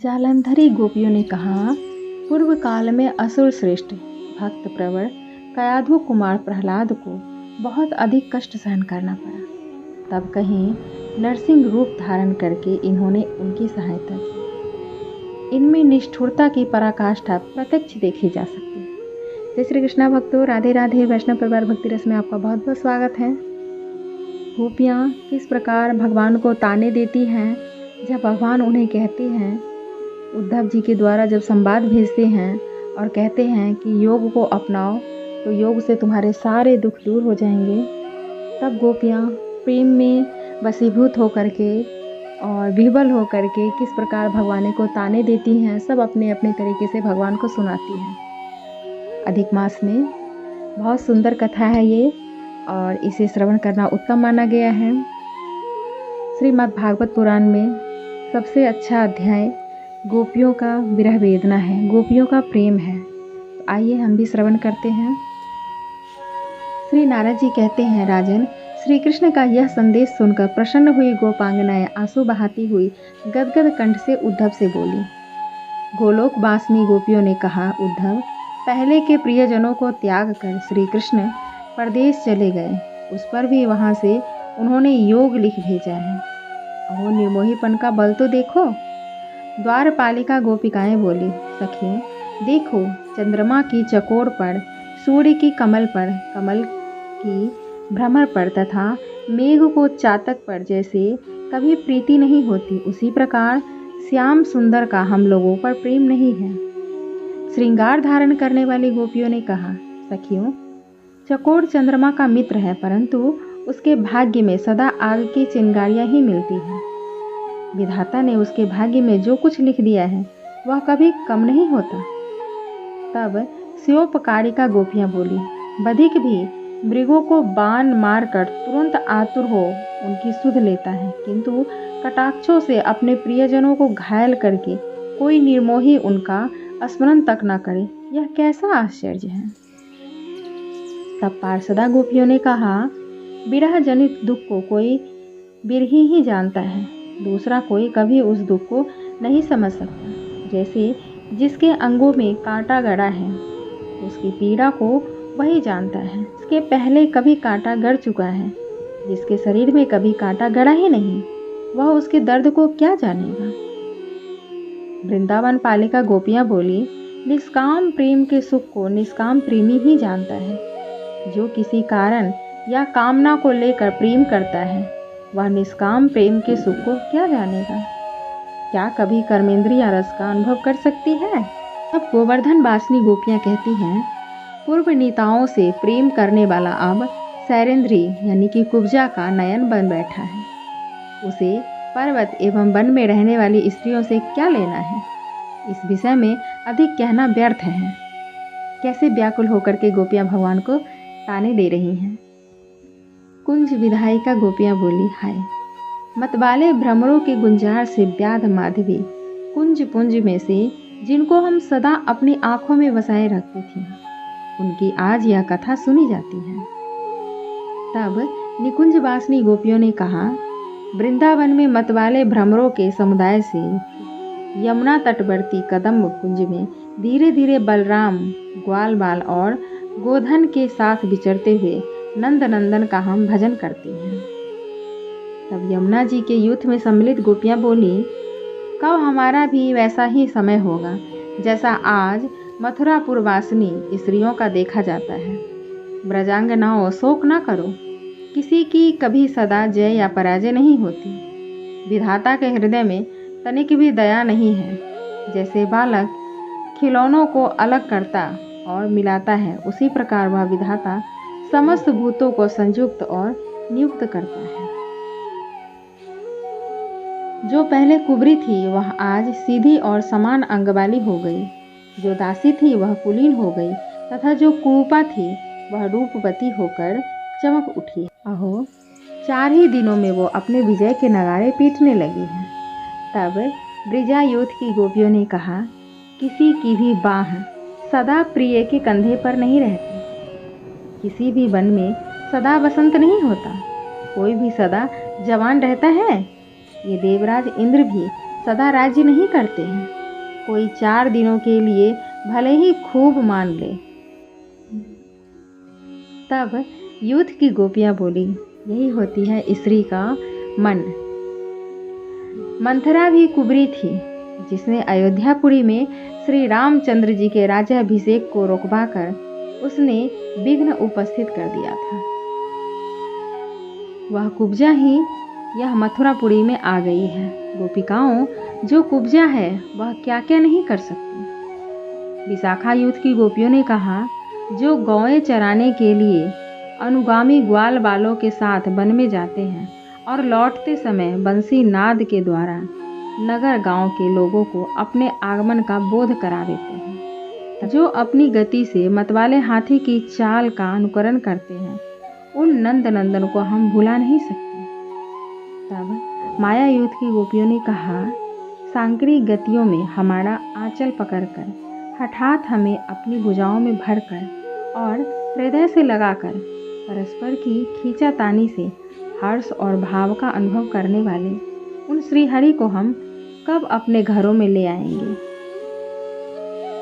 जालंधरी गोपियों ने कहा, पूर्व काल में असुर श्रेष्ठ भक्त प्रवर कयाधु कुमार प्रहलाद को बहुत अधिक कष्ट सहन करना पड़ा। तब कहीं नरसिंह रूप धारण करके इन्होंने उनकी सहायता की। इनमें निष्ठुरता की पराकाष्ठा प्रत्यक्ष देखी जा सकती है। जय श्री कृष्णा भक्तों, राधे राधे। वैष्णव परिवार भक्ति रस में आपका बहुत बहुत स्वागत है। गोपियाँ किस प्रकार भगवान को ताने देती हैं जब भगवान उन्हें कहते हैं, उद्धव जी के द्वारा जब संवाद भेजते हैं और कहते हैं कि योग को अपनाओ तो योग से तुम्हारे सारे दुख दूर हो जाएंगे, तब गोपियाँ प्रेम में वशीभूत होकर के और विह्वल होकर के किस प्रकार भगवान को ताने देती हैं, सब अपने अपने तरीके से भगवान को सुनाती हैं। अधिक मास में बहुत सुंदर कथा है ये और इसे श्रवण करना उत्तम माना गया है। श्रीमद् भागवत पुराण में सबसे अच्छा अध्याय गोपियों का विरह वेदना है, गोपियों का प्रेम है। तो आइए हम भी श्रवण करते हैं। श्री नारद जी कहते हैं, राजन, श्री कृष्ण का यह संदेश सुनकर प्रसन्न हुई गोपांगनाएं आंसू बहाती हुई गदगद कंठ से उद्धव से बोली। गोलोक वासिनी गोपियों ने कहा, उद्धव, पहले के प्रियजनों को त्याग कर श्री कृष्ण परदेश चले गए, उस पर भी वहां से उन्होंने योग लिख भेजा है। अहो निर्मोहीपन का बल तो देखो। द्वारपालिका गोपिकाएं बोली, सखियों देखो, चंद्रमा की चकोर पर, सूर्य की कमल पर, कमल की भ्रमर पर तथा मेघ को चातक पर जैसे कभी प्रीति नहीं होती, उसी प्रकार श्याम सुंदर का हम लोगों पर प्रेम नहीं है। श्रृंगार धारण करने वाली गोपियों ने कहा, सखियों, चकोर चंद्रमा का मित्र है, परंतु उसके भाग्य में सदा आग की चिंगारियां ही मिलती हैं। विधाता ने उसके भाग्य में जो कुछ लिख दिया है वह कभी कम नहीं होता। तब स्योपकारिका गोपियां बोली, बधिक भी मृगों को बाण मारकर तुरंत आतुर हो उनकी सुध लेता है, किंतु कटाक्षों से अपने प्रियजनों को घायल करके कोई निर्मोही उनका स्मरण तक न करे, यह कैसा आश्चर्य है। तब पार्षदा गोपियों ने कहा, विरह जनित दुख को कोई बिरही ही जानता है, दूसरा कोई कभी उस दुख को नहीं समझ सकता। जैसे जिसके अंगों में कांटा गड़ा है, उसकी पीड़ा को वही जानता है। इसके पहले कभी कांटा गड़ चुका है, जिसके शरीर में कभी कांटा गड़ा ही नहीं, वह उसके दर्द को क्या जानेगा। वृंदावन पालिका गोपियां बोली, निष्काम प्रेम के सुख को निष्काम प्रेमी ही जानता है। जो किसी कारण या कामना को लेकर प्रेम करता है, वह निष्काम प्रेम के सुख को क्या जानेगा। क्या कभी कर्मेंद्रिय रस का अनुभव कर सकती है। अब गोवर्धन वासिनी गोपियां कहती हैं, पूर्व नीताओं से प्रेम करने वाला अब सैरेंद्री यानी कि कुब्जा का नयन बन बैठा है। उसे पर्वत एवं वन में रहने वाली स्त्रियों से क्या लेना है। इस विषय में अधिक कहना व्यर्थ है। कैसे व्याकुल होकर के गोपियां भगवान को ताने दे रही हैं। कुंज विधायिका गोपियां बोली, हाय, मतवाले भ्रमरों के गुंजार से व्याध माधवी कुंज पुंज में से जिनको हम सदा अपनी आंखों में बसाए रखती थी, उनकी आज यह कथा सुनी जाती है। तब निकुंज वासिनी गोपियों ने कहा, वृंदावन में मतवाले भ्रमरों के समुदाय से यमुना तटवर्ती कदम्ब कुंज में धीरे धीरे बलराम ग्वाल बाल और गोधन के साथ विचरते हुए नंद नंदन का हम भजन करते हैं। तब यमुना जी के युद्ध में सम्मिलित गोपियां बोली, कब हमारा भी वैसा ही समय होगा जैसा आज मथुरापुर वासिनी स्त्रियों का देखा जाता है। ब्रजांगनाओं, शोक न करो, किसी की कभी सदा जय या पराजय नहीं होती। विधाता के हृदय में तनिक भी दया नहीं है। जैसे बालक खिलौनों को अलग करता और मिलाता है, उसी प्रकार वह विधाता समस्त भूतों को संयुक्त और नियुक्त करता है। जो पहले कुबरी थी वह आज सीधी और समान अंग वाली हो गई, जो दासी थी वह कुलीन हो गई तथा जो कुरूपा थी वह रूपवती होकर चमक उठी। अहो, 4 ही दिनों में वो अपने विजय के नगाड़े पीटने लगी है। तब ब्रिजायूथ की गोपियों ने कहा, किसी की भी बाह सदा प्रिय के कंधे पर नहीं रहती। किसी भी वन में सदा बसंत नहीं होता, कोई भी सदा जवान रहता है। ये देवराज इंद्र भी सदा राज्य नहीं करते हैं। कोई 4 दिनों के लिए भले ही खूब मान ले। तब यूथ की गोपियां बोली, यही होती है स्त्री का मन। मंथरा भी कुबरी थी, जिसने अयोध्यापुरी में श्री रामचंद्र जी के राज्याभिषेक को रोकवाकर उसने विघ्न उपस्थित कर दिया था। वह कुब्जा ही यह मथुरापुरी में आ गई है। गोपिकाओं, जो कुब्जा है वह क्या क्या नहीं कर सकती। विशाखा यूथ की गोपियों ने कहा, जो गौएं चराने के लिए अनुगामी ग्वाल बालों के साथ वन में जाते हैं और लौटते समय बंसी नाद के द्वारा नगर गांव के लोगों को अपने आगमन का बोध करा देते हैं, जो अपनी गति से मतवाले हाथी की चाल का अनुकरण करते हैं, उन नंद नंदन को हम भुला नहीं सकते। तब माया यूथ की गोपियों ने कहा, सांकरी गतियों में हमारा आंचल पकड़कर हठात हमें अपनी भुजाओं में भरकर और हृदय से लगाकर परस्पर की खींचातानी से हर्ष और भाव का अनुभव करने वाले उन श्रीहरि को हम कब अपने घरों में ले आएंगे।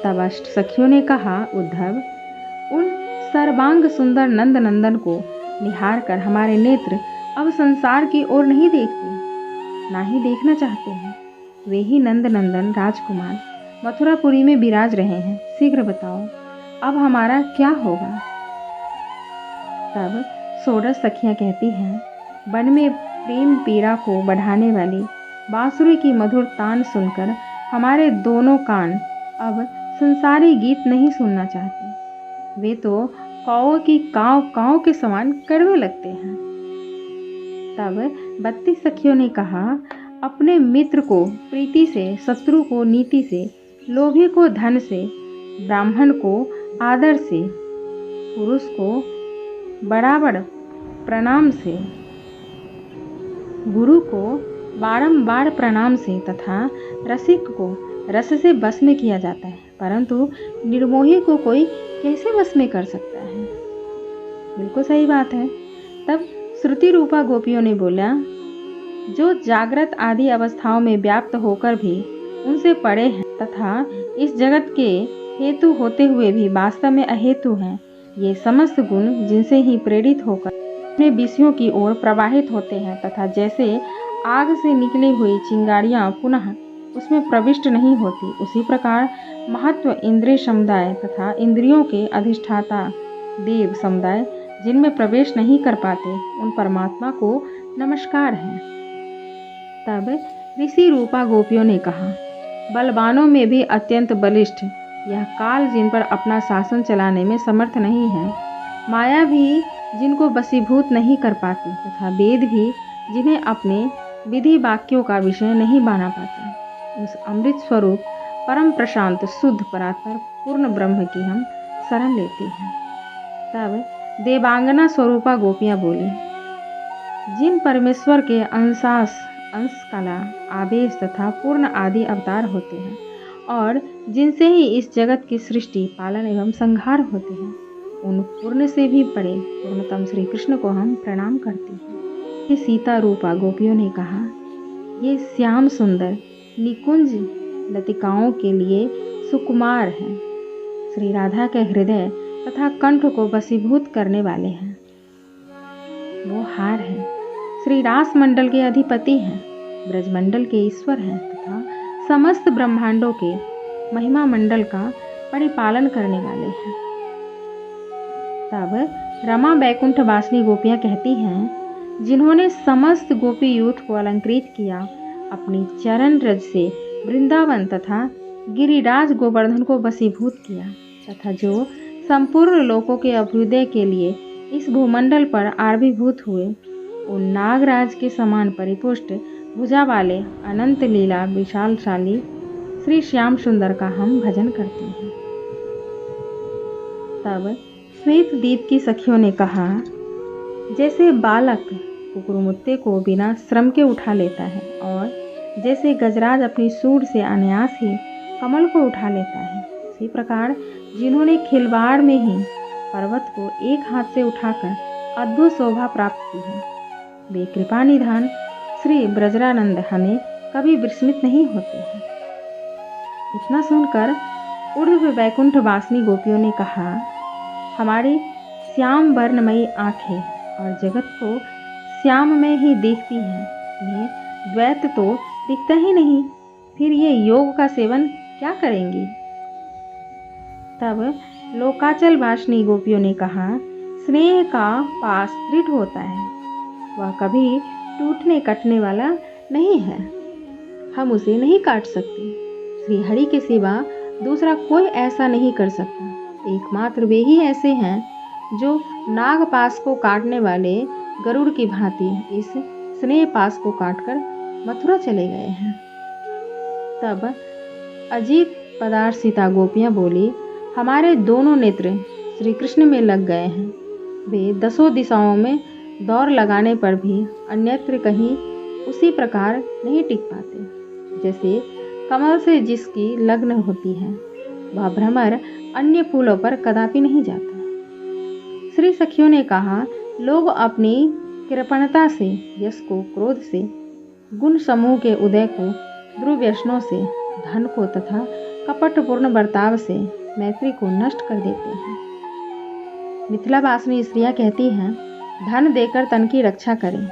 तब अष्ट सखियों ने कहा, उद्धव, उन सर्वांग सुंदर नंद नंदन को निहार कर हमारे नेत्र अब संसार की ओर नहीं देखते, ना ही देखना चाहते हैं। वे ही नंद नंदन राजकुमार मथुरापुरी में विराज रहे हैं। शीघ्र बताओ, अब हमारा क्या होगा। तब 16 सखियां कहती हैं, वन में प्रेम पीड़ा को बढ़ाने वाली बांसुरी की मधुर तान सुनकर हमारे दोनों कान अब संसारी गीत नहीं सुनना चाहते। वे तो कौओं की काँव काँव के समान कड़वे लगते हैं। तब 32 सखियों ने कहा, अपने मित्र को प्रीति से, शत्रु को नीति से, लोभी को धन से, ब्राह्मण को आदर से, पुरुष को बराबर प्रणाम से, गुरु को बारंबार प्रणाम से तथा रसिक को रस से वश में किया जाता है, परंतु निर्मोही को कोई कैसे वश में कर सकता है। बिल्कुल सही बात है। तब श्रुति रूपा गोपियों ने बोला, जो जागृत आदि अवस्थाओं में व्याप्त होकर भी उनसे परे हैं तथा इस जगत के हेतु होते हुए भी वास्तव में अहेतु हैं, ये समस्त गुण जिनसे ही प्रेरित होकर अपने विषयों की ओर प्रवाहित होते हैं तथा जैसे आग से निकली हुई चिंगारियां पुनः उसमें प्रविष्ट नहीं होती, उसी प्रकार महत्व इंद्रिय समुदाय तथा इंद्रियों के अधिष्ठाता देव समुदाय जिनमें प्रवेश नहीं कर पाते, उन परमात्मा को नमस्कार है। तब ऋषि रूपा गोपियों ने कहा, बलवानों में भी अत्यंत बलिष्ठ यह काल जिन पर अपना शासन चलाने में समर्थ नहीं है, माया भी जिनको वशीभूत नहीं कर पाती तथा वेद भी जिन्हें अपने विधि वाक्यों का विषय नहीं बना पाता, उस अमृत स्वरूप परम प्रशांत शुद्ध परात्पर पूर्ण ब्रह्म की हम शरण लेते हैं। तब देवांगना स्वरूपा गोपियां बोली, जिन परमेश्वर के अंश कला आवेश तथा पूर्ण आदि अवतार होते हैं और जिनसे ही इस जगत की सृष्टि पालन एवं संहार होते हैं, उन पूर्ण से भी बड़े पूर्णतम श्री कृष्ण को हम प्रणाम करते हैं। ये सीता रूपा गोपियों ने कहा, ये श्याम सुंदर निकुंज लतिकाओं के लिए सुकुमार हैं, श्री राधा के हृदय तथा कंठ को वशीभूत करने वाले हैं। वो हार हैं, श्री रास मंडल के अधिपति हैं, ब्रजमंडल के ईश्वर हैं तथा समस्त ब्रह्मांडों के महिमा मंडल का परिपालन करने वाले हैं। तब रमा वैकुंठ वासिनी गोपियां कहती हैं, जिन्होंने समस्त गोपी यूथ को अलंकृत किया, अपनी चरण रज से वृंदावन तथा गिरिराज गोवर्धन को वशीभूत किया तथा जो संपूर्ण लोकों के अभ्युदय के लिए इस भूमंडल पर आविर्भूत हुए, उन नागराज के समान परिपुष्ट भुजा वाले अनंत लीला विशालशाली श्री श्याम सुंदर का हम भजन करते हैं। तब श्वेत दीप की सखियों ने कहा, जैसे बालक कुकुरमुत्ते को बिना श्रम के उठा लेता है और जैसे गजराज अपनी सूंड से अनायास ही कमल को उठा लेता है, उसी प्रकार जिन्होंने खिलवाड़ में ही पर्वत को एक हाथ से उठाकर अद्भुत शोभा प्राप्त की है, वे कृपा निधान श्री ब्रजरानंद हमें कभी विस्मित नहीं होते हैं। इतना सुनकर ऊर्ध्व वैकुंठ वासिनी गोपियों ने कहा, हमारी श्याम वर्णमयी आंखें और जगत को श्याम में ही देखती हैं, इन्हें द्वैत तो दिखता ही नहीं, फिर ये योग का सेवन क्या करेंगी। तब लोकाचल वासिनी गोपियों ने कहा, स्नेह का पास दृढ़ होता है, वह कभी टूटने कटने वाला नहीं है, हम उसे नहीं काट सकते। श्री हरि के सिवा दूसरा कोई ऐसा नहीं कर सकता। एकमात्र वे ही ऐसे हैं जो नागपाश को काटने वाले गरुड़ की भांति इस स्नेह पास को काटकर मथुरा चले गए हैं। तब अजीत पदार्शिता गोपियां बोली, हमारे दोनों नेत्र श्री कृष्ण में लग गए हैं। वे 10 दिशाओं में दौड़ लगाने पर भी अन्यत्र कहीं उसी प्रकार नहीं टिक पाते। जैसे कमल से जिसकी लग्न होती है, वह भ्रमर अन्य फूलों पर कदापि नहीं जाता। श्री सखियों ने कहा, लोग अपनी कृपणता से, यश को क्रोध से, गुण समूह के उदय को दुर्व्यसनों से, धन को तथा कपटपूर्ण बर्ताव से मैत्री को नष्ट कर देते हैं। मिथिला वासिनी स्त्रियां कहती हैं, धन देकर तन की रक्षा करें,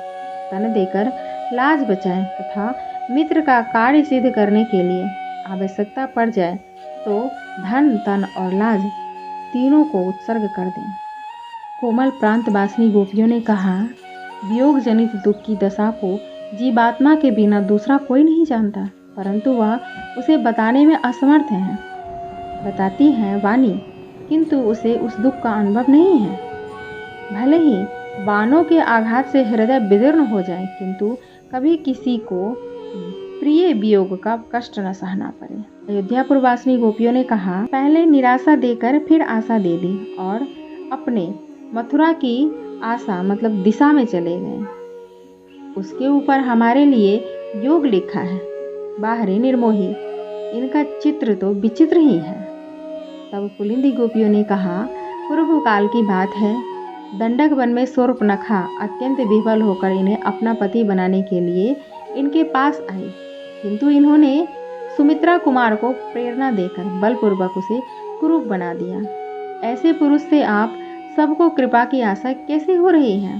तन देकर लाज बचाएं तथा मित्र का कार्य सिद्ध करने के लिए आवश्यकता पड़ जाए तो धन, तन और लाज तीनों को उत्सर्ग कर दें। कोमल प्रांत वासिनी गोपियों ने कहा, वियोग जनित दुख की दशा को जीवात्मा के बिना दूसरा कोई नहीं जानता, परंतु वह उसे बताने में असमर्थ है। बताती हैं वाणी, किंतु उसे उस दुख का अनुभव नहीं है। भले ही बाणों के आघात से हृदय विदीर्ण हो जाए, किंतु कभी किसी को प्रिय वियोग का कष्ट न सहना पड़े। अयोध्यापुर वासिनी गोपियों ने कहा, पहले निराशा देकर फिर आशा दे दी और अपने मथुरा की आशा मतलब दिशा में चले गए। उसके ऊपर हमारे लिए योग लिखा है, बाहरी निर्मोही, इनका चित्र तो विचित्र ही है। तब पुलिंदी गोपियों ने कहा, पूर्व काल की बात है, दंडक वन में शूर्पणखा अत्यंत विफल होकर इन्हें अपना पति बनाने के लिए इनके पास आई, किंतु इन्होंने सुमित्रा कुमार को प्रेरणा देकर बलपूर्वक उसे कुरूप बना दिया। ऐसे पुरुष से आप सबको कृपा की आशा कैसे हो रही है।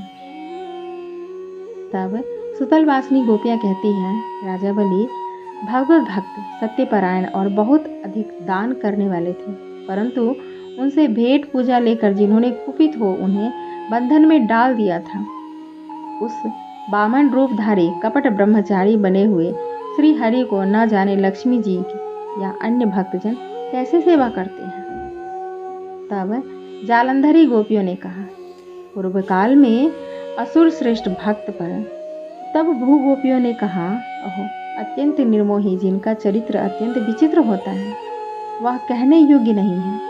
तब सुतल वासिनी गोपियां कहती हैं, राजा बलि भगवत भक्त, सत्यपरायण और बहुत अधिक दान करने वाले थे, परंतु उनसे भेंट पूजा लेकर जिन्होंने कुपित हो उन्हें बंधन में डाल दिया था, उस बामन रूपधारी कपट ब्रह्मचारी बने हुए श्री हरि को न जाने लक्ष्मी जी की या अन्य भक्तजन कैसे सेवा करते हैं। तब जालंधरी गोपियों ने कहा, पूर्व काल में असुर श्रेष्ठ भक्त पर। तब भू गोपियों ने कहा, ओहो, अत्यंत निर्मोही जिनका चरित्र अत्यंत विचित्र होता है, वह कहने योग्य नहीं है।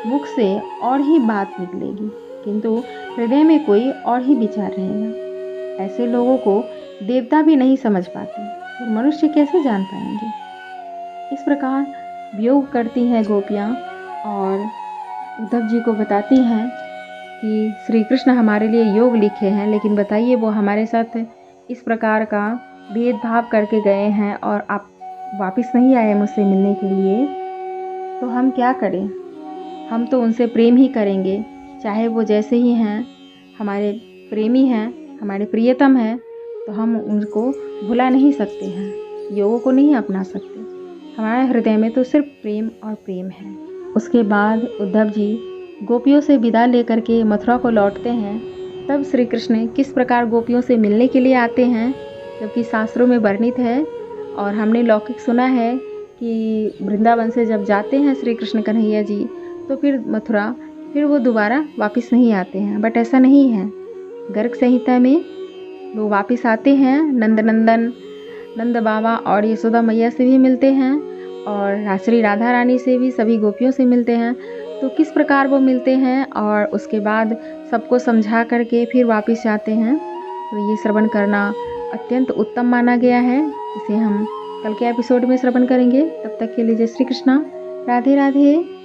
मुख से और ही बात निकलेगी, किंतु हृदय में कोई और ही विचार रहेगा। ऐसे लोगों को देवता भी नहीं समझ पाते, फिर मनुष्य कैसे जान पाएंगे। इस प्रकार वियोग करती हैं गोपियाँ और उद्धव जी को बताती हैं कि श्री कृष्ण हमारे लिए योग लिखे हैं, लेकिन बताइए वो हमारे साथ इस प्रकार का भेदभाव करके गए हैं और आप वापस नहीं आए मुझसे मिलने के लिए, तो हम क्या करें। हम तो उनसे प्रेम ही करेंगे, चाहे वो जैसे ही हैं, हमारे प्रेमी हैं, हमारे प्रियतम हैं, तो हम उनको भुला नहीं सकते हैं, योगों को नहीं अपना सकते। हमारे हृदय में तो सिर्फ प्रेम और प्रेम है। उसके बाद उद्धव जी गोपियों से विदा लेकर के मथुरा को लौटते हैं। तब श्री कृष्ण किस प्रकार गोपियों से मिलने के लिए आते हैं, जबकि शास्त्रों में वर्णित है और हमने लौकिक सुना है कि वृंदावन से जब जाते हैं श्री कृष्ण कन्हैया जी, तो फिर मथुरा फिर वो दोबारा वापस नहीं आते हैं। बट ऐसा नहीं है। गर्ग संहिता में वो वापस आते हैं, नंदनंदन नंद बाबा और यशोदा मैया से भी मिलते हैं और श्री राधा रानी से भी, सभी गोपियों से मिलते हैं। तो किस प्रकार वो मिलते हैं और उसके बाद सबको समझा करके फिर वापस जाते हैं, तो ये श्रवण करना अत्यंत उत्तम माना गया है। इसे हम कल के एपिसोड में श्रवण करेंगे। तब तक के लिए जय श्री कृष्णा, राधे राधे।